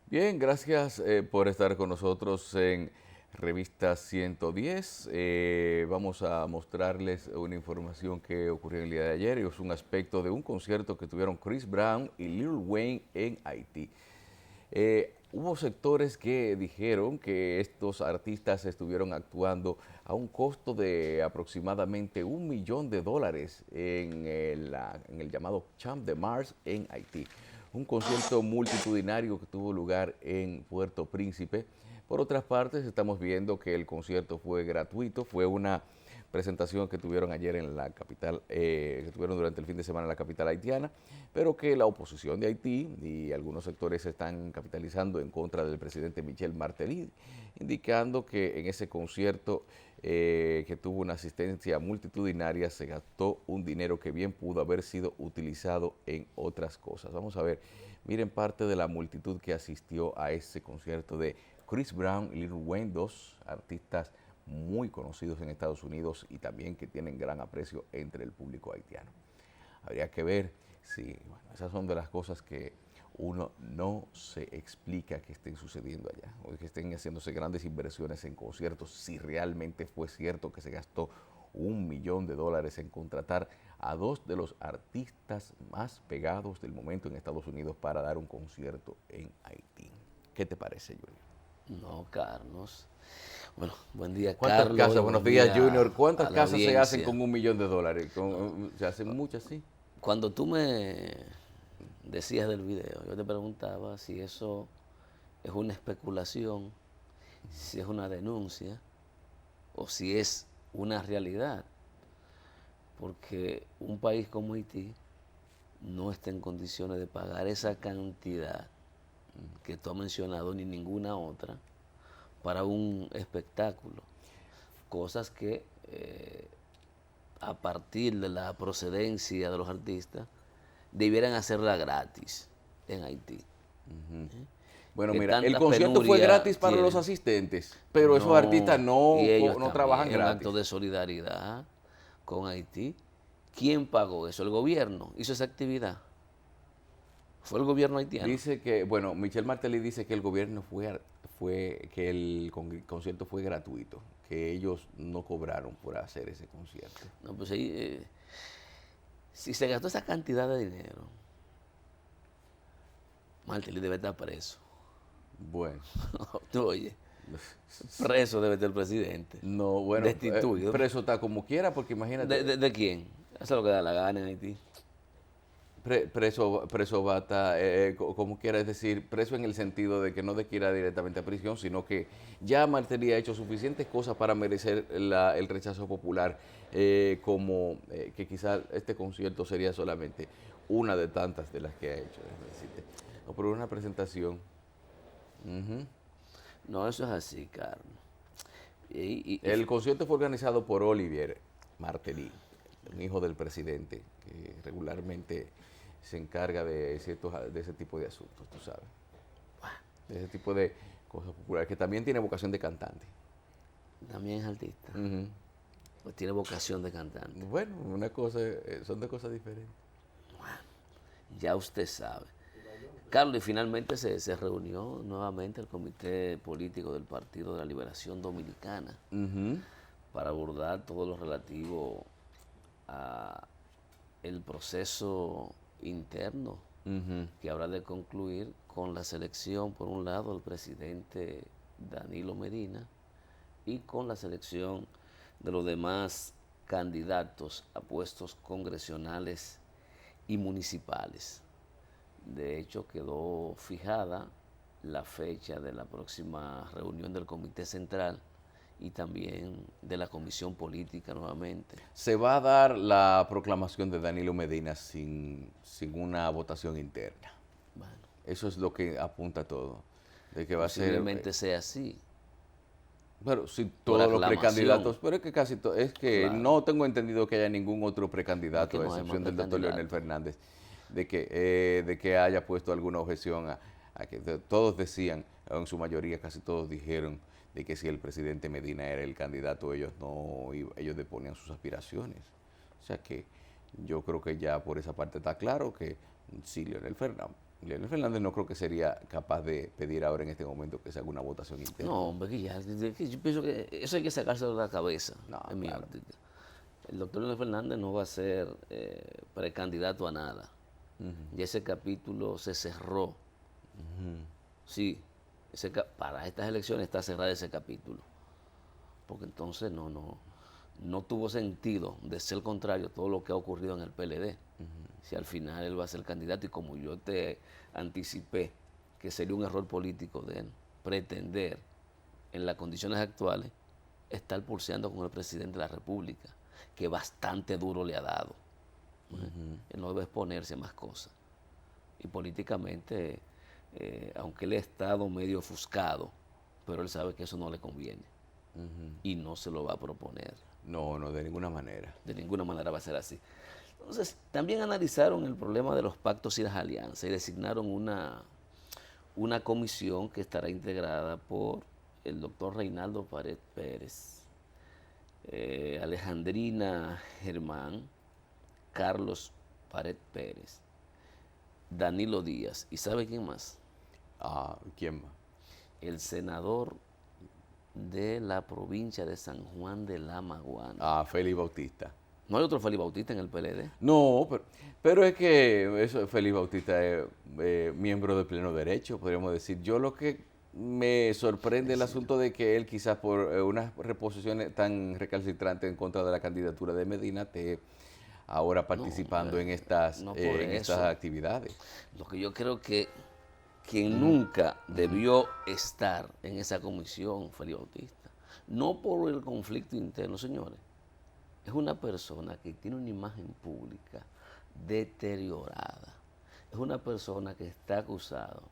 Bien, gracias por estar con nosotros en Revista 110. Vamos a mostrarles una información que ocurrió el día de ayer y es un aspecto de un concierto que tuvieron Chris Brown y Lil Wayne en Haití. Hubo sectores que dijeron que estos artistas estuvieron actuando a un costo de aproximadamente $1 millón en el llamado Champ de Mars en Haití. Un concierto multitudinario que tuvo lugar en Puerto Príncipe. Por otras partes, estamos viendo que el concierto fue gratuito, fue una presentación que tuvieron ayer en la capital, que tuvieron durante el fin de semana en la capital haitiana, pero que la oposición de Haití y algunos sectores se están capitalizando en contra del presidente Michel Martelly, indicando que en ese concierto que tuvo una asistencia multitudinaria se gastó un dinero que bien pudo haber sido utilizado en otras cosas. Vamos a ver, miren parte de la multitud que asistió a ese concierto de Chris Brown y Lil Wayne, dos artistas muy conocidos en Estados Unidos y también que tienen gran aprecio entre el público haitiano. Habría que ver si, bueno, esas son de las cosas que uno no se explica que estén sucediendo allá, o que estén haciéndose grandes inversiones en conciertos, si realmente fue cierto que se gastó $1 millón en contratar a dos de los artistas más pegados del momento en Estados Unidos para dar un concierto en Haití. ¿Qué te parece, Junior? No, Carlos. Bueno, buen día, ¿Cuántas Carlos, y casas, buenos buen días, día Junior, cuántas a la casas se hacen audiencia. con $1 millón? ¿Se hacen muchas, sí? Cuando tú me decías del video, yo te preguntaba si eso es una especulación, si es una denuncia o si es una realidad. Porque un país como Haití no está en condiciones de pagar esa cantidad que tú has mencionado ni ninguna otra para un espectáculo. Cosas que a partir de la procedencia de los artistas debieran hacerla gratis en Haití. Bueno, Que mira, el tanta concierto fue penuria gratis para los tienen. asistentes, pero esos artistas No, y ellos no trabajan también, es un acto gratis. de solidaridad con Haití. ¿Quién pagó eso? El gobierno hizo esa actividad. Fue el gobierno haitiano. Dice que, bueno, Michel Martelly dice que el gobierno que el concierto fue gratuito, que ellos no cobraron por hacer ese concierto. No, pues ahí, si se gastó esa cantidad de dinero, Martelly debe estar preso. Bueno, Tú oye, preso debe estar el presidente. no, bueno, Destituido. preso está como quiera, porque ¿De, imagínate, de, de quién? Eso es lo que da la gana en Haití. preso va a estar, como quiera, es decir, preso en el sentido de que no de que irá directamente a prisión, sino que ya Martelly ha hecho suficientes cosas para merecer el rechazo popular, como que quizás este concierto sería solamente una de tantas de las que ha hecho. Déjame decirte. No, pero una presentación. Ujú. No, eso es así, Carlos. El concierto fue organizado por Olivier Martelly, un hijo del presidente, que regularmente se encarga de ese tipo de asuntos, tú sabes, de ese tipo de cosas populares, que también tiene vocación de cantante. También es artista. Ujú. Pues tiene vocación de cantante. Bueno, una cosa, son de cosas diferentes. Ya usted sabe. Carlos, y finalmente se reunió nuevamente el Comité Político del Partido de la Liberación Dominicana Ujú. para abordar todo lo relativo a el proceso interno Ujú. que habrá de concluir con la selección, por un lado, del presidente Danilo Medina y con la selección de los demás candidatos a puestos congresionales y municipales. De hecho, quedó fijada la fecha de la próxima reunión del Comité Central y también de la Comisión Política nuevamente. Se va a dar la proclamación de Danilo Medina sin una votación interna. Bueno, Eso es lo que apunta todo, de que va a ser. posiblemente sea así, Pero sí, por todos los aclamación, precandidatos, pero es que casi todo, es que claro, no tengo entendido que haya ningún otro no es que precandidato, a no hay más excepción del doctor Leonel precandidatos. Fernández, de que haya puesto alguna objeción a que todos decían, en su mayoría casi todos dijeron de que si el presidente Medina era el candidato, ellos no ellos deponían sus aspiraciones. O sea que yo creo que ya por esa parte está claro que sí, Leonel Fernández, Leonel Fernández no creo que sería capaz de pedir ahora en este momento que se haga una votación interna. No, hombre, que yo pienso que eso hay que sacárselo de la cabeza, No, en mi claro. óptica. El doctor Leonel Fernández no va a ser precandidato a nada. Ya ese capítulo se cerró. Sí, para estas elecciones está cerrado ese capítulo. Porque entonces no tuvo sentido, de ser contrario, todo lo que ha ocurrido en el PLD. Si al final él va a ser candidato, y como yo te anticipé que sería un error político de él pretender en las condiciones actuales estar pulseando con el presidente de la República, que bastante duro le ha dado. Él no debe exponerse a más cosas. Y políticamente, aunque él ha estado medio ofuscado, pero él sabe que eso no le conviene. Y no se lo va a proponer. No, no, de ninguna manera. De ninguna manera va a ser así. Entonces, también analizaron el problema de los pactos y las alianzas y designaron una comisión que estará integrada por el doctor Reinaldo Pared Pérez, Alejandrina Germán, Carlos Pared Pérez, Danilo Díaz. ¿Y sabe quién más? ¿Quién más? El senador de la provincia de San Juan de la Maguana. Félix Bautista. ¿No hay otro Félix Bautista en el PLD? No, pero es que eso, Félix Bautista es miembro de pleno derecho, podríamos decir. Yo lo que me sorprende el asunto de que él quizás por unas reposiciones tan recalcitrantes en contra de la candidatura de Medina esté ahora participando en estas actividades. Lo que yo creo que quien nunca debió estar en esa comisión, Félix Bautista, no por el conflicto interno, señores, es una persona que tiene una imagen pública deteriorada, es una persona que está acusado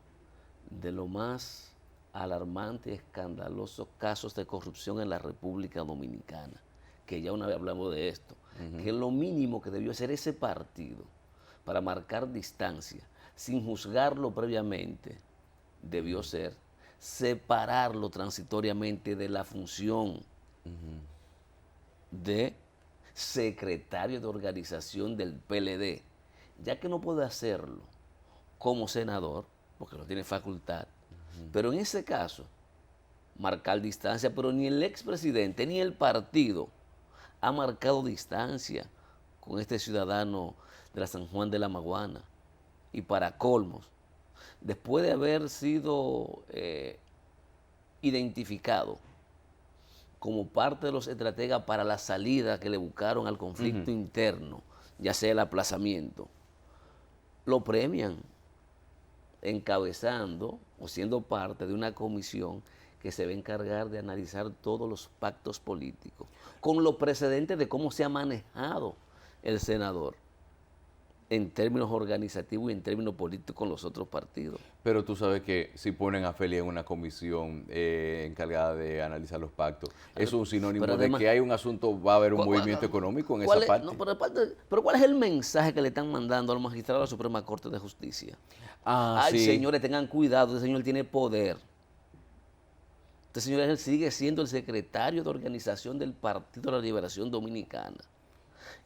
de lo más alarmante y escandalosos casos de corrupción en la República Dominicana, que ya una vez hablamos de esto, que lo mínimo que debió hacer ese partido para marcar distancia, sin juzgarlo previamente, debió ser separarlo transitoriamente de la función de secretario de organización del PLD, ya que no puede hacerlo como senador, porque no tiene facultad, pero en ese caso, marcar distancia, pero ni el expresidente ni el partido ha marcado distancia con este ciudadano de la San Juan de la Maguana. Y para colmos, después de haber sido identificado como parte de los estrategas para la salida que le buscaron al conflicto interno, ya sea el aplazamiento, lo premian encabezando o siendo parte de una comisión que se va a encargar de analizar todos los pactos políticos, con los precedentes de cómo se ha manejado el senador en términos organizativos y en términos políticos con los otros partidos. Pero tú sabes que si ponen a Félix en una comisión encargada de analizar los pactos, eso es un sinónimo además, de que hay un asunto, va a haber un movimiento económico en esa parte. No, pero ¿cuál es el mensaje que le están mandando al magistrado de la Suprema Corte de Justicia? Ay, sí, señores, tengan cuidado, ese señor tiene poder. Este señor él sigue siendo el secretario de organización del Partido de la Liberación Dominicana.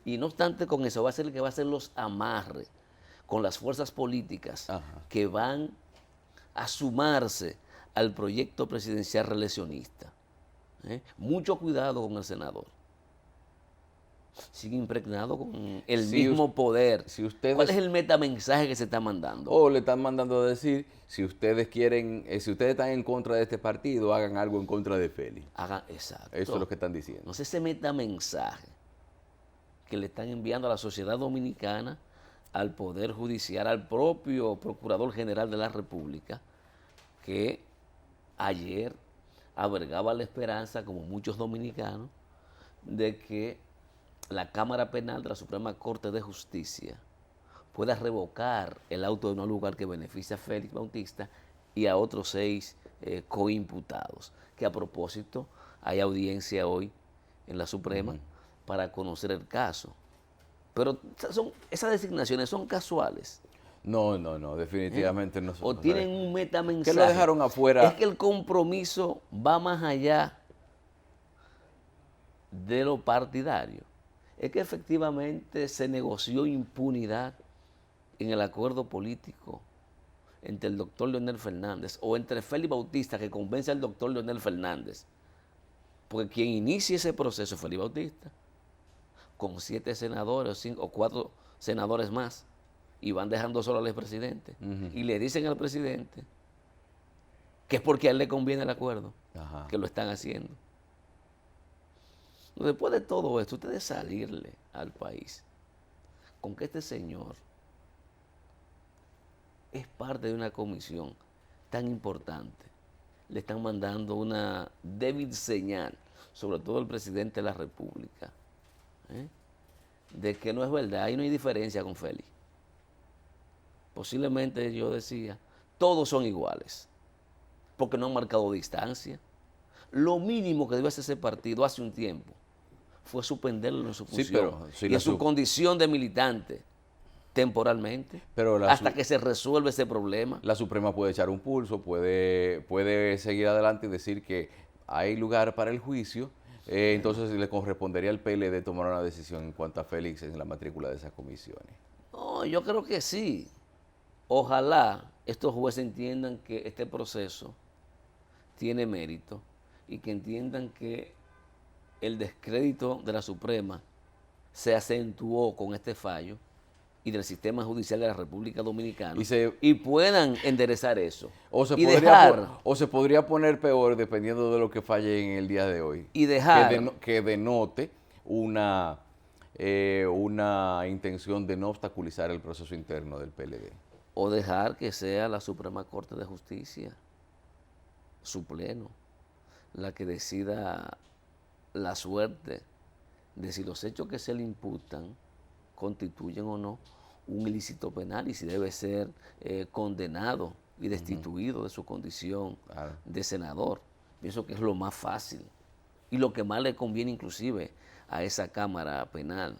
Y no obstante con eso, va a ser el que va a hacer los amarres con las fuerzas políticas que van a sumarse al proyecto presidencial reeleccionista. Mucho cuidado con el senador. Sigue impregnado con el mismo poder. ¿Cuál es el metamensaje que se está mandando? O le están mandando a decir, si ustedes quieren, si ustedes están en contra de este partido, hagan algo en contra de Félix. Exacto. Eso es lo que están diciendo. Entonces ese metamensaje que le están enviando a la sociedad dominicana, al Poder Judicial, al propio Procurador General de la República, que ayer albergaba la esperanza, como muchos dominicanos, de que la Cámara Penal de la Suprema Corte de Justicia pueda revocar el auto de no lugar que beneficia a Félix Bautista y a otros 6 coimputados, que a propósito hay audiencia hoy en la Suprema para conocer el caso. Pero esas designaciones son casuales. No, definitivamente no son. O tienen un metamensaje. ¿Qué lo dejaron afuera? Es que el compromiso va más allá de lo partidario. Es que efectivamente se negoció impunidad en el acuerdo político entre el doctor Leonel Fernández o entre Félix Bautista, que convence al doctor Leonel Fernández, porque quien inicia ese proceso es Félix Bautista, con 7 senadores o 5 o 4 senadores más, y van dejando solo al expresidente, y le dicen al presidente que es porque a él le conviene el acuerdo, que lo están haciendo. Después de todo esto, ustedes salirle al país con que este señor es parte de una comisión tan importante, le están mandando una débil señal, sobre todo el presidente de la República, de que no es verdad, ahí no hay diferencia con Félix. Posiblemente yo decía, todos son iguales, porque no han marcado distancia. Lo mínimo que debe hacer ese partido hace un tiempo fue suspenderlo en su función y en su condición de militante temporalmente, hasta que se resuelva ese problema. La Suprema puede echar un pulso, puede seguir adelante y decir que hay lugar para el juicio, entonces le correspondería al PLD tomar una decisión en cuanto a Félix en la matrícula de esas comisiones. No, yo creo que sí. Ojalá estos jueces entiendan que este proceso tiene mérito y que entiendan que el descrédito de la Suprema se acentuó con este fallo y del sistema judicial de la República Dominicana y puedan enderezar eso. O se podría poner peor dependiendo de lo que falle en el día de hoy. Y dejar que denote una intención de no obstaculizar el proceso interno del PLD. O dejar que sea la Suprema Corte de Justicia, su pleno, la que decida la suerte de si los hechos que se le imputan constituyen o no un ilícito penal y si debe ser condenado y destituido de su condición de senador. Pienso que es lo más fácil y lo que más le conviene inclusive a esa Cámara Penal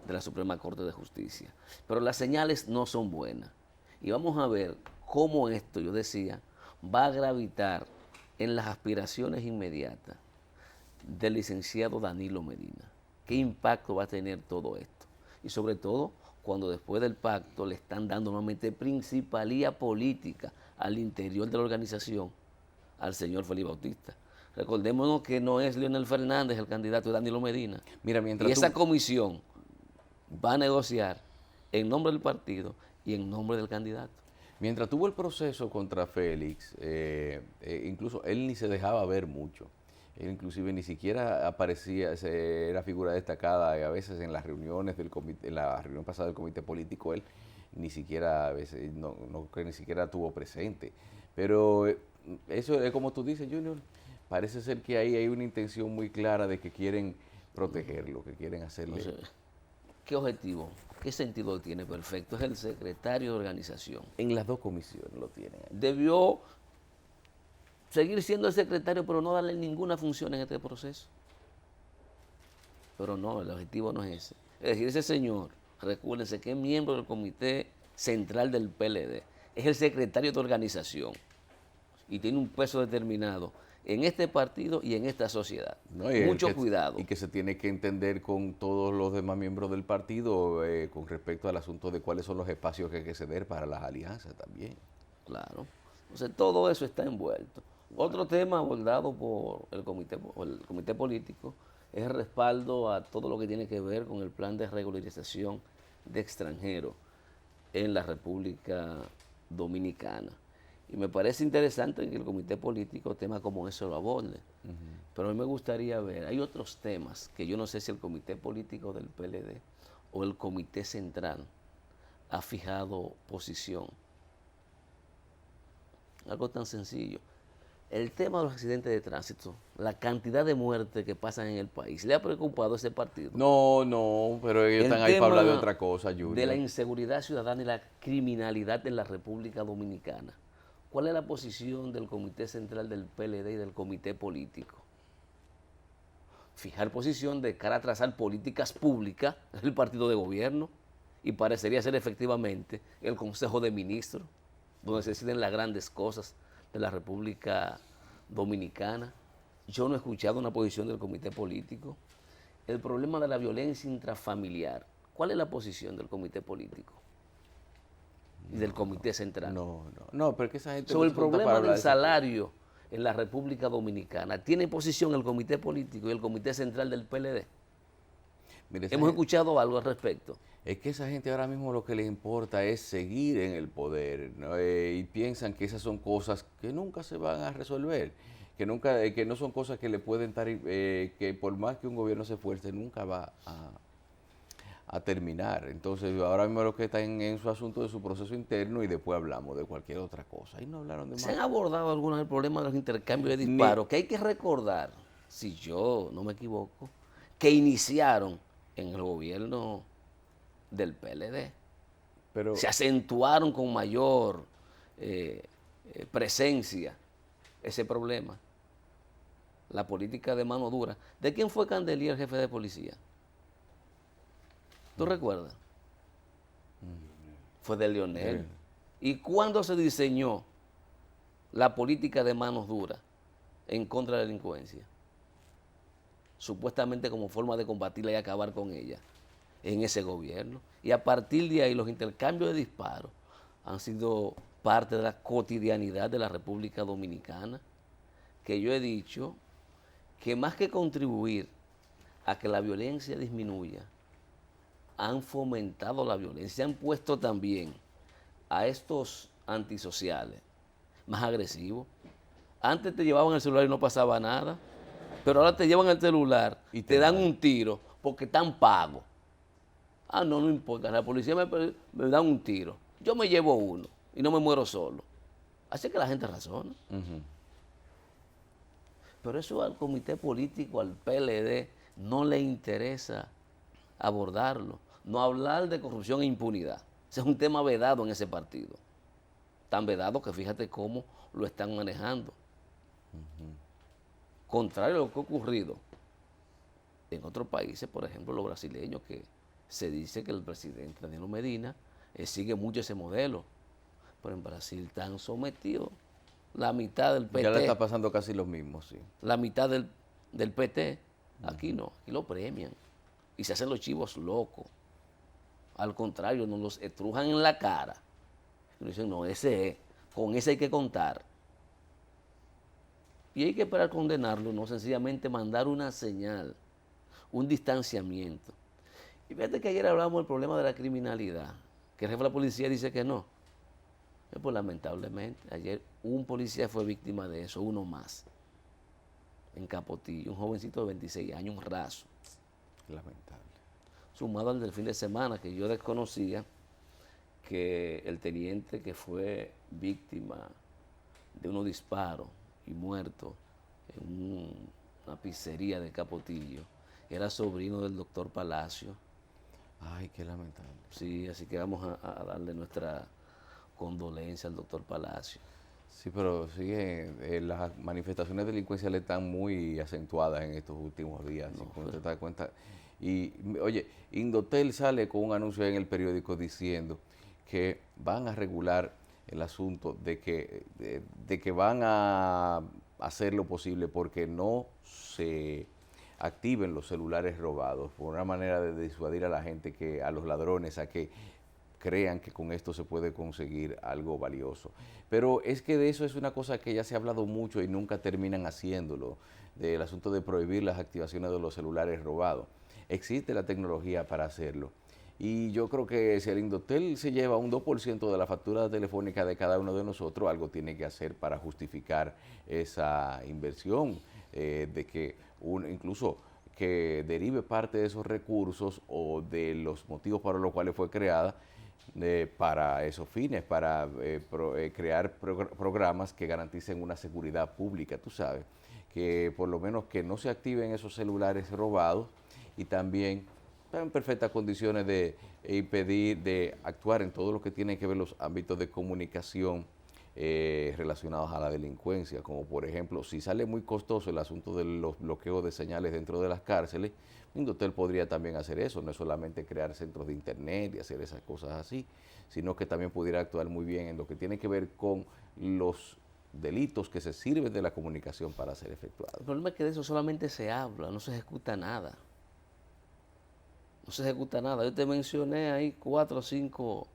de la Suprema Corte de Justicia. Pero las señales no son buenas. Y vamos a ver cómo esto, yo decía, va a gravitar en las aspiraciones inmediatas del licenciado Danilo Medina. ¿Qué impacto va a tener todo esto? Y sobre todo, cuando después del pacto le están dando nuevamente principalía política al interior de la organización al señor Félix Bautista. Recordémonos que no es Leonel Fernández el candidato, es Danilo Medina. Mira, y esa comisión va a negociar en nombre del partido y en nombre del candidato. Mientras tuvo el proceso contra Félix, incluso él ni se dejaba ver mucho. Él inclusive ni siquiera aparecía, era figura destacada, y a veces en las reuniones del comité, en la reunión pasada del comité político, él ni siquiera, a veces, que ni siquiera estuvo presente. Pero eso es como tú dices, Junior, parece ser que ahí hay una intención muy clara de que quieren protegerlo, que quieren hacerle... O sea, ¿qué objetivo? ¿Qué sentido tiene? Perfecto, es el secretario de organización. En las dos comisiones lo tienen. Debió seguir siendo el secretario, pero no darle ninguna función en este proceso. Pero no, el objetivo no es ese. Es decir, ese señor, recuérdense que es miembro del comité central del PLD, es el secretario de organización y tiene un peso determinado en este partido y en esta sociedad. No, mucho cuidado. Y que se tiene que entender con todos los demás miembros del partido con respecto al asunto de cuáles son los espacios que hay que ceder para las alianzas también. Claro. Entonces todo eso está envuelto. Otro tema abordado por el comité político es el respaldo a todo lo que tiene que ver con el plan de regularización de extranjeros en la República Dominicana. Y me parece interesante que el comité político temas como eso lo aborde. Pero a mí me gustaría ver, hay otros temas que yo no sé si el comité político del PLD o el comité central ha fijado posición. Algo tan sencillo. El tema de los accidentes de tránsito, la cantidad de muertes que pasan en el país, ¿le ha preocupado a ese partido? No, pero ellos están ahí para hablar de otra cosa, Junior. De la inseguridad ciudadana y la criminalidad en la República Dominicana. ¿Cuál es la posición del comité central del PLD y del comité político? Fijar posición de cara a trazar políticas públicas del partido de gobierno y parecería ser efectivamente el Consejo de Ministros, donde se deciden las grandes cosas de la República Dominicana. Yo no he escuchado una posición del comité político. El problema de la violencia intrafamiliar, ¿cuál es la posición del comité político? y del Comité Central. No, pero es que esa gente Sobre no el se junta para problema hablar del de esas cosas. salario en la República Dominicana, ¿tiene posición el Comité Político y el Comité Central del PLD? Mire, esa ¿Hemos gente, escuchado algo al respecto? es que esa gente ahora mismo lo que les importa es seguir en el poder, ¿no? Y piensan que esas son cosas que nunca se van a resolver, que no son cosas que le pueden estar, que por más que un gobierno se esfuerce, nunca va a terminar. Entonces, ahora mismo lo que están en su asunto de su proceso interno y después hablamos de cualquier otra cosa. Y no hablaron de ¿Se más. han abordado algunos del problema de los intercambios de Ni, disparos? Que hay que recordar, si yo no me equivoco, que iniciaron en el gobierno del PLD. pero Se acentuaron con mayor presencia ese problema. La política de mano dura. ¿De quién fue Candelier, el jefe de policía? ¿Tú recuerdas? Fue de Leonel. ¿Y cuándo se diseñó la política de manos duras en contra de la delincuencia? Supuestamente como forma de combatirla y acabar con ella en ese gobierno. Y a partir de ahí los intercambios de disparos han sido parte de la cotidianidad de la República Dominicana, que yo he dicho que más que contribuir a que la violencia disminuya, han fomentado la violencia, han puesto también a estos antisociales más agresivos. Antes te llevaban el celular y no pasaba nada, pero ahora te llevan el celular y te dan un tiro porque están pagos. Ah, no importa, la policía me da un tiro. Yo me llevo uno y no me muero solo. Así que la gente razona. Pero eso al comité político, al PLD, no le interesa abordarlo. No hablar de corrupción e impunidad. Ese es un tema vedado en ese partido. Tan vedado que fíjate cómo lo están manejando. Contrario a lo que ha ocurrido en otros países, por ejemplo los brasileños, que se dice que el presidente Danilo Medina sigue mucho ese modelo. Pero en Brasil están sometidos la mitad del PT. ya le está pasando casi lo mismo, sí. La mitad del PT. Aquí no, aquí lo premian. Y se hacen los chivos locos. Al contrario, nos los estrujan en la cara. Y dicen, no, ese es, con ese hay que contar. Y hay que esperar condenarlo, no sencillamente mandar una señal, un distanciamiento. Y fíjate que ayer hablamos del problema de la criminalidad, que el jefe de la policía dice que no. Pues lamentablemente, ayer un policía fue víctima de eso, uno más, en Capotillo, un jovencito de 26 años, un raso. Lamentable. Sumado al del fin de semana, que yo desconocía que el teniente que fue víctima de unos disparos y muerto en una pizzería de Capotillo era sobrino del doctor Palacio. Ay, qué lamentable. Sí, así que vamos a darle nuestra condolencia al doctor Palacio. Sí, pero sigue, las manifestaciones delincuenciales están muy acentuadas en estos últimos días, No, como te das cuenta. Y, oye, Indotel sale con un anuncio en el periódico diciendo que van a regular el asunto de que van a hacer lo posible porque no se activen los celulares robados, por una manera de disuadir a la gente, a los ladrones, a que crean que con esto se puede conseguir algo valioso. Pero es que de eso es una cosa que ya se ha hablado mucho y nunca terminan haciéndolo, del asunto de prohibir las activaciones de los celulares robados. Existe la tecnología para hacerlo. Y yo creo que si el Indotel se lleva un 2% de la factura telefónica de cada uno de nosotros, algo tiene que hacer para justificar esa inversión, de que incluso que derive parte de esos recursos o de los motivos para los cuales fue creada, para esos fines, para crear programas que garanticen una seguridad pública, tú sabes, que por lo menos que no se activen esos celulares robados y también están en perfectas condiciones de impedir, de actuar en todo lo que tiene que ver los ámbitos de comunicación relacionados a la delincuencia, como por ejemplo, si sale muy costoso el asunto de los bloqueos de señales dentro de las cárceles, Indotel podría también hacer eso, no es solamente crear centros de internet y hacer esas cosas así, sino que también pudiera actuar muy bien en lo que tiene que ver con los delitos que se sirven de la comunicación para ser efectuados. El problema es que de eso solamente se habla, no se ejecuta nada. No se ejecuta nada. Yo te mencioné ahí 4 o 5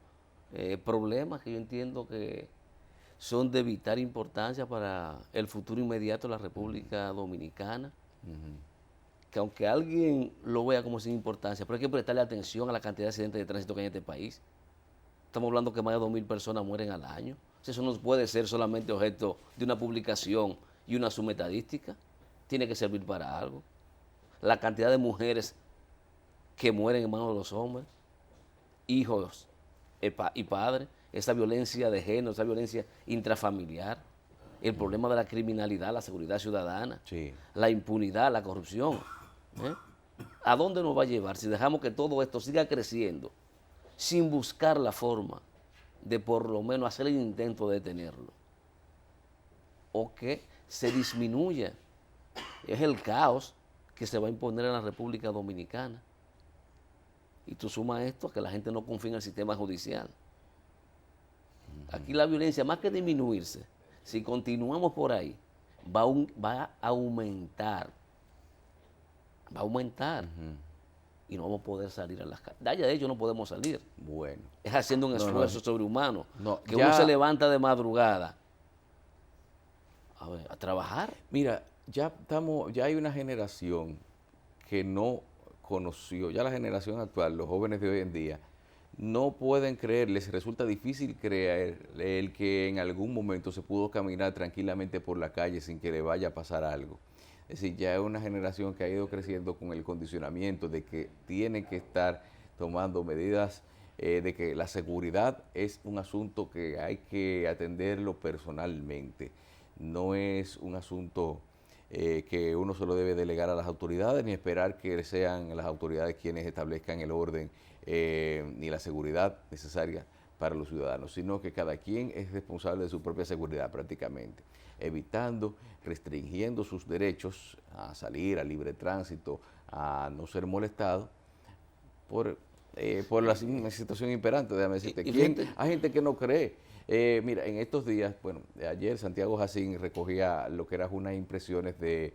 problemas que yo entiendo que son de vital importancia para el futuro inmediato de la República Dominicana, que aunque alguien lo vea como sin importancia, pero hay que prestarle atención a la cantidad de accidentes de tránsito que hay en este país. Estamos hablando que más de 2.000 personas mueren al año. O sea, eso no puede ser solamente objeto de una publicación y una submetadística. Tiene que servir para algo. La cantidad de mujeres que mueren en manos de los hombres, hijos y padres, esa violencia de género, esa violencia intrafamiliar, el problema de la criminalidad, la seguridad ciudadana, Sí. la impunidad, la corrupción. ¿eh? ¿A dónde nos va a llevar si dejamos que todo esto siga creciendo sin buscar la forma de por lo menos hacer el intento de detenerlo? O que se disminuya. Es el caos que se va a imponer en la República Dominicana. Y tú sumas esto a que la gente no confía en el sistema judicial. Aquí la violencia, más que disminuirse, si continuamos por ahí, va a aumentar. Va a aumentar. Y no vamos a poder salir a las calles. De hecho, no podemos salir. Bueno. Es haciendo un esfuerzo sobrehumano. No, que ya, uno se levanta de madrugada a trabajar. Mira, ya hay una generación que no conoció, ya la generación actual, los jóvenes de hoy en día, no pueden creer, les resulta difícil creer el que en algún momento se pudo caminar tranquilamente por la calle sin que le vaya a pasar algo. Es decir, ya es una generación que ha ido creciendo con el condicionamiento de que tienen que estar tomando medidas, de que la seguridad es un asunto que hay que atenderlo personalmente. No es un asunto que uno se lo debe delegar a las autoridades ni esperar que sean las autoridades quienes establezcan el orden ni la seguridad necesaria para los ciudadanos, sino que cada quien es responsable de su propia seguridad prácticamente, evitando, restringiendo sus derechos a salir, a libre tránsito, a no ser molestado por la situación imperante. Déjame decirte, hay gente que no cree. Mira, en estos días, bueno, ayer Santiago Jacín recogía lo que eran unas impresiones de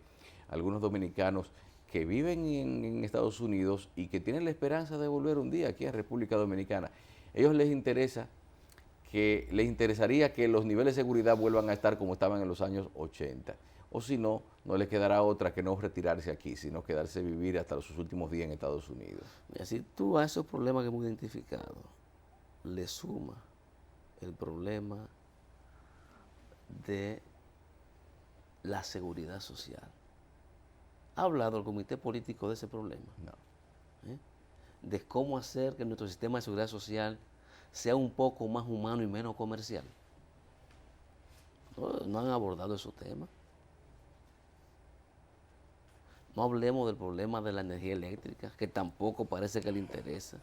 algunos dominicanos que viven en Estados Unidos y que tienen la esperanza de volver un día aquí a República Dominicana. Ellos les interesaría que los niveles de seguridad vuelvan a estar como estaban en los años 80. O si no, no les quedará otra que no retirarse aquí, sino quedarse a vivir hasta sus últimos días en Estados Unidos. Mira, si tú a esos problemas que hemos identificado le sumas el problema de la seguridad social. ¿Ha hablado el comité político de ese problema? No. De cómo hacer que nuestro sistema de seguridad social sea un poco más humano y menos comercial. No han abordado esos temas. No hablemos del problema de la energía eléctrica, que tampoco parece que le interesa.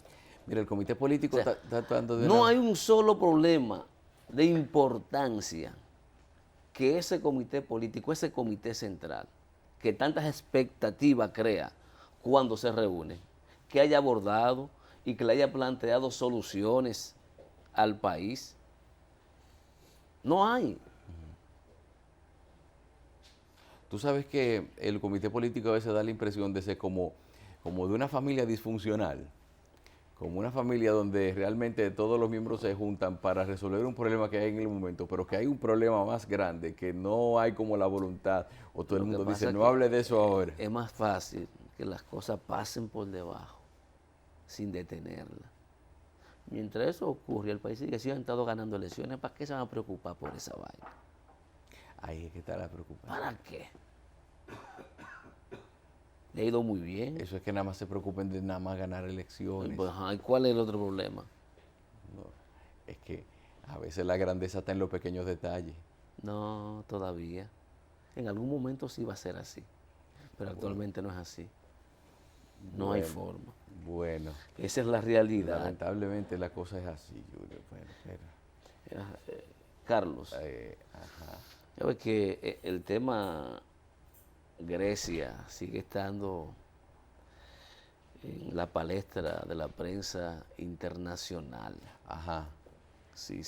Mira, el comité político está tratando de... No hay un solo problema de importancia que ese comité político, ese comité central, que tantas expectativas crea cuando se reúne, que haya abordado y que le haya planteado soluciones al país. No hay. Tú sabes que el comité político a veces da la impresión de ser como de una familia disfuncional, como una familia donde realmente todos los miembros se juntan para resolver un problema que hay en el momento, pero que hay un problema más grande, que no hay como la voluntad, o todo el mundo dice, no hable de eso ahora. Es más fácil que las cosas pasen por debajo, sin detenerlas. Mientras eso ocurre, el país sigue estado ganando elecciones. ¿Para qué se van a preocupar por esa vaina? Ahí es que está la preocupación. ¿Para qué? Le ha ido muy bien. Eso es que nada más se preocupen de nada más ganar elecciones. Pues, ¿y cuál es el otro problema? No, es que a veces la grandeza está en los pequeños detalles. No, todavía. En algún momento sí va a ser así, pero actualmente no es así. No hay forma. Bueno. Esa es la realidad. Lamentablemente la cosa es así, Junior. Bueno, Carlos, ajá. ya ves que el tema Grecia sigue estando en la palestra de la prensa internacional. Ajá. Sí.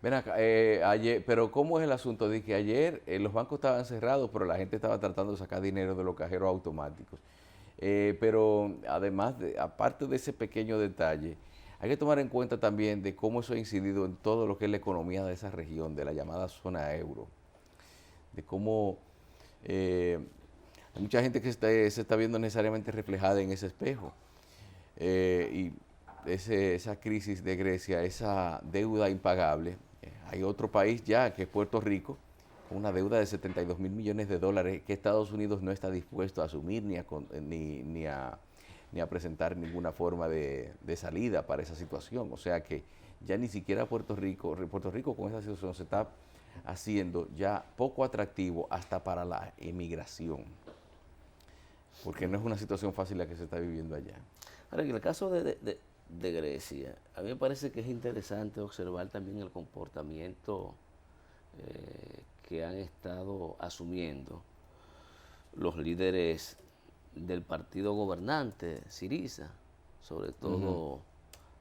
Ven acá, ayer, pero ¿cómo es el asunto? De que ayer los bancos estaban cerrados, pero la gente estaba tratando de sacar dinero de los cajeros automáticos. Pero además, aparte de ese pequeño detalle, hay que tomar en cuenta también de cómo eso ha incidido en todo lo que es la economía de esa región, de la llamada zona euro, de cómo hay mucha gente que se está viendo necesariamente reflejada en ese espejo. Y esa crisis de Grecia, esa deuda impagable, hay otro país ya, que es Puerto Rico, con una deuda de 72 mil millones de dólares que Estados Unidos no está dispuesto a asumir ni a presentar ninguna forma de salida para esa situación. O sea que ya ni siquiera Puerto Rico con esa situación se está haciendo ya poco atractivo hasta para la emigración, porque no es una situación fácil la que se está viviendo allá. Ahora, en el caso de Grecia, a mí me parece que es interesante observar también el comportamiento que han estado asumiendo los líderes del partido gobernante, Syriza, sobre todo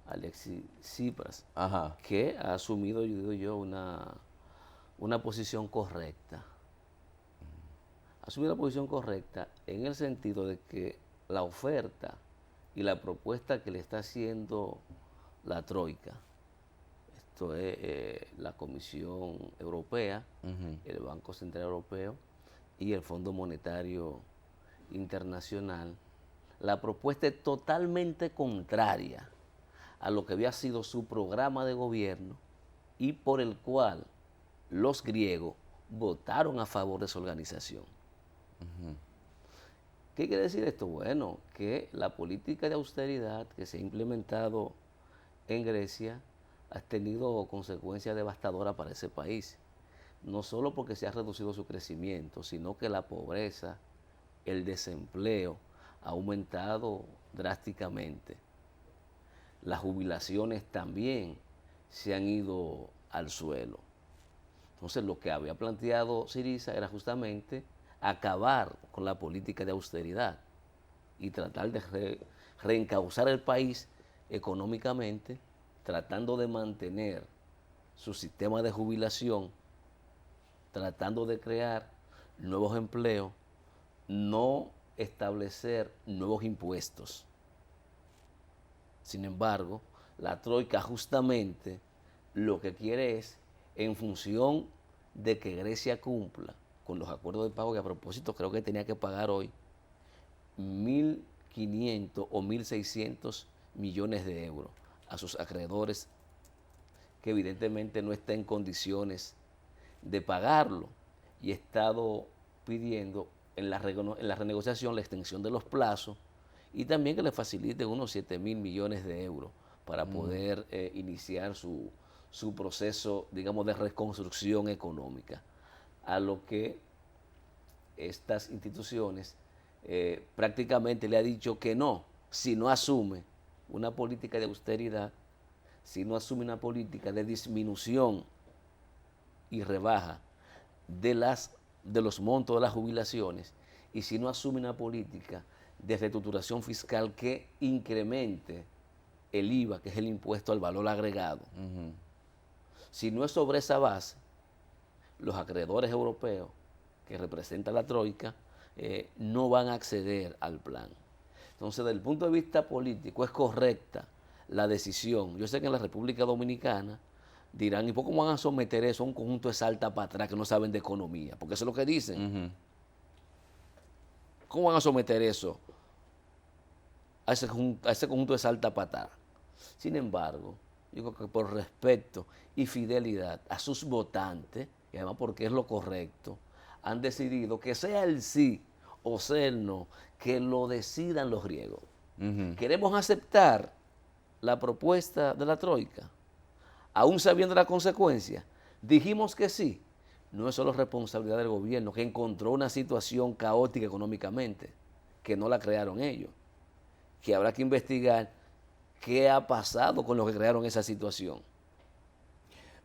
Alexis Tsipras, Ajá. que ha asumido, yo digo yo, una posición correcta. Ha asumido una posición correcta en el sentido de que la oferta y la propuesta que le está haciendo la Troika, esto es la Comisión Europea, el Banco Central Europeo y el Fondo Monetario Internacional, la propuesta es totalmente contraria a lo que había sido su programa de gobierno y por el cual los griegos votaron a favor de su organización. ¿Qué quiere decir esto? Bueno, que la política de austeridad que se ha implementado en Grecia ha tenido consecuencias devastadoras para ese país. No solo porque se ha reducido su crecimiento, sino que la pobreza, el desempleo ha aumentado drásticamente. Las jubilaciones también se han ido al suelo. Entonces, lo que había planteado Syriza era justamente acabar con la política de austeridad y tratar de reencauzar el país económicamente, tratando de mantener su sistema de jubilación, tratando de crear nuevos empleos, no establecer nuevos impuestos. Sin embargo, la Troika justamente lo que quiere es, en función de que Grecia cumpla con los acuerdos de pago, que a propósito creo que tenía que pagar hoy 1.500 o 1.600 millones de euros a sus acreedores, que evidentemente no está en condiciones de pagarlo, y he estado pidiendo en la renegociación la extensión de los plazos y también que le faciliten unos 7.000 millones de euros para poder iniciar su proceso, digamos, de reconstrucción económica, a lo que estas instituciones prácticamente le ha dicho que no, si no asume una política de austeridad, si no asume una política de disminución y rebaja de los montos de las jubilaciones, y si no asume una política de reestructuración fiscal que incremente el IVA, que es el impuesto al valor agregado. Si no es sobre esa base, los acreedores europeos que representan la Troika no van a acceder al plan. Entonces, desde el punto de vista político, es correcta la decisión. Yo sé que en la República Dominicana dirán, ¿y por qué van a someter eso a un conjunto de salta para atrás que no saben de economía? Porque eso es lo que dicen. ¿Cómo van a someter eso a ese conjunto de salta para atrás? Sin embargo, yo creo que por respeto y fidelidad a sus votantes, y además porque es lo correcto, han decidido que sea el sí o sea el no, que lo decidan los griegos. Queremos aceptar la propuesta de la Troika, aún sabiendo la consecuencia. Dijimos que sí. No es solo responsabilidad del gobierno, que encontró una situación caótica económicamente, que no la crearon ellos, que habrá que investigar qué ha pasado con los que crearon esa situación.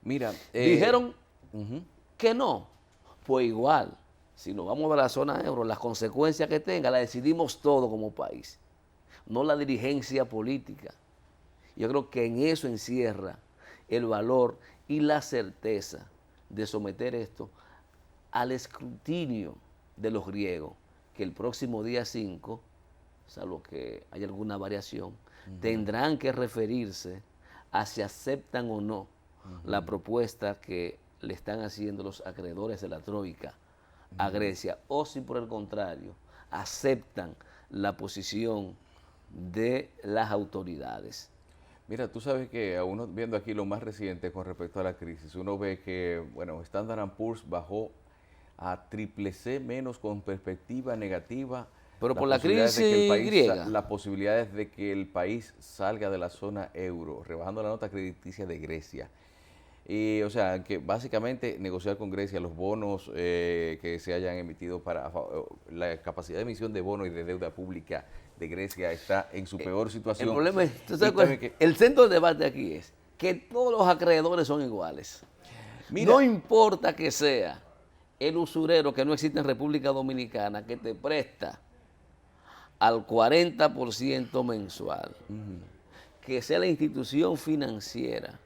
Mira, dijeron que no. Pues igual, si nos vamos a la zona euro, las consecuencias que tenga las decidimos todo como país, no la dirigencia política. Yo creo que en eso encierra el valor y la certeza de someter esto al escrutinio de los griegos, que el próximo día 5, salvo que haya alguna variación, tendrán que referirse a si aceptan o no la propuesta que le están haciendo los acreedores de la Troika a Grecia, o si por el contrario aceptan la posición de las autoridades. Mira, tú sabes que a uno viendo aquí lo más reciente con respecto a la crisis, uno ve que, bueno, Standard & Poor's bajó a triple C menos con perspectiva negativa Pero las por la posibilidades de que el crisis país griega. las posibilidades de que el país salga de la zona euro, rebajando la nota crediticia de Grecia. Y, o sea, que básicamente negociar con Grecia los bonos que se hayan emitido para la capacidad de emisión de bonos y de deuda pública de Grecia está en su peor situación. El problema es, ¿tú Y sabes cuál también es? El centro del debate aquí es que todos los acreedores son iguales. Mira, No importa que sea el usurero que no existe en República Dominicana que te presta al 40% mensual, que sea la institución financiera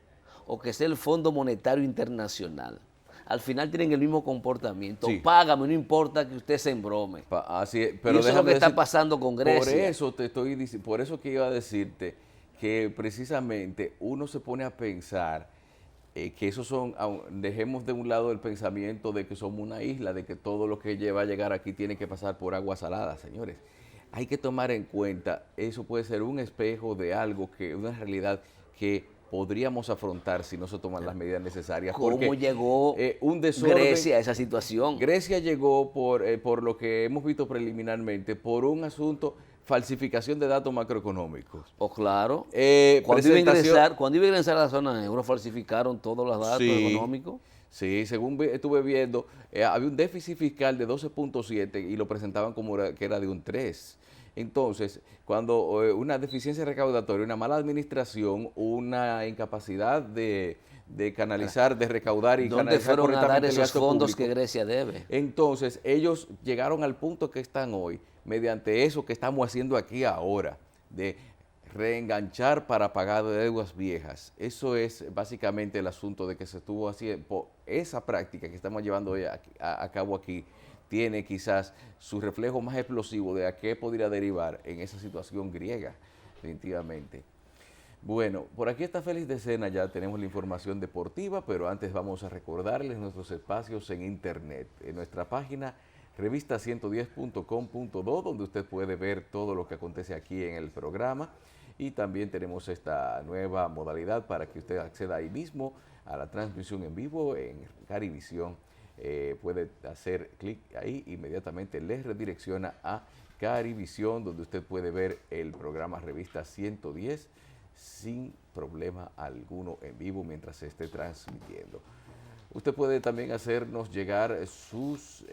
o que sea el Fondo Monetario Internacional, al final tienen el mismo comportamiento. Sí. Págame, no importa que usted se embrome. Así es, Y pero eso es lo déjame que está decir, pasando con Grecia. por eso te estoy diciendo, por eso que iba a decirte que precisamente uno se pone a pensar que esos son, dejemos de un lado el pensamiento de que somos una isla, de que todo lo que va a llegar aquí tiene que pasar por agua salada, señores. Hay que tomar en cuenta, eso puede ser un espejo de algo que, una realidad que podríamos afrontar si no se toman las medidas necesarias. ¿Cómo Porque llegó un desorden, Grecia a esa situación? Grecia llegó por lo que hemos visto preliminarmente, por un asunto, falsificación de datos macroeconómicos. Oh, claro. Cuando iba a ingresar a la zona euro, falsificaron todos los datos económicos. Sí, según estuve viendo, había un déficit fiscal de 12.7 y lo presentaban como que era de un 3. Entonces, cuando una deficiencia recaudatoria, una mala administración, una incapacidad de canalizar, de recaudar y ¿Dónde canalizar fueron a dar correctamente el esos gasto fondos público, que Grecia debe? entonces ellos llegaron al punto que están hoy mediante eso que estamos haciendo aquí ahora, de reenganchar para pagar deudas viejas. Eso es básicamente el asunto de que se estuvo haciendo. Esa práctica que estamos llevando hoy a cabo aquí tiene quizás su reflejo más explosivo de a qué podría derivar en esa situación griega, definitivamente. Bueno, por aquí está Félix de Sena, ya tenemos la información deportiva, pero antes vamos a recordarles nuestros espacios en internet, en nuestra página revista110.com.do, donde usted puede ver todo lo que acontece aquí en el programa, y también tenemos esta nueva modalidad para que usted acceda ahí mismo a la transmisión en vivo en Carivisión. Puede hacer clic ahí, inmediatamente les redirecciona a Carivisión, donde usted puede ver el programa Revista 110 sin problema alguno en vivo mientras se esté transmitiendo. Usted puede también hacernos llegar sus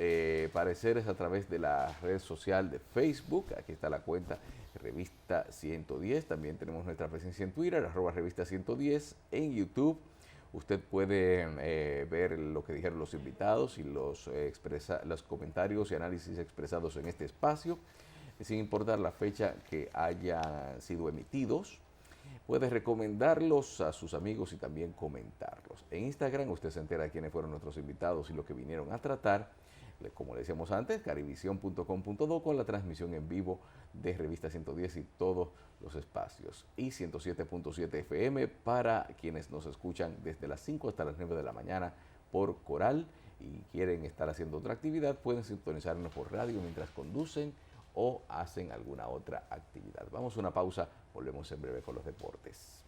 pareceres a través de la red social de Facebook. Aquí está la cuenta Revista 110. También tenemos nuestra presencia en Twitter, @Revista 110, en YouTube. Usted puede ver lo que dijeron los invitados y los comentarios y análisis expresados en este espacio, sin importar la fecha que hayan sido emitidos. Puede recomendarlos a sus amigos y también comentarlos. En Instagram usted se entera de quiénes fueron nuestros invitados y lo que vinieron a tratar. Como le decíamos antes, carivisión.com.do con la transmisión en vivo de Revista 110 y todos los espacios. Y 107.7 FM para quienes nos escuchan desde las 5 hasta las 9 de la mañana por Coral y quieren estar haciendo otra actividad, pueden sintonizarnos por radio mientras conducen o hacen alguna otra actividad. Vamos a una pausa, volvemos en breve con los deportes.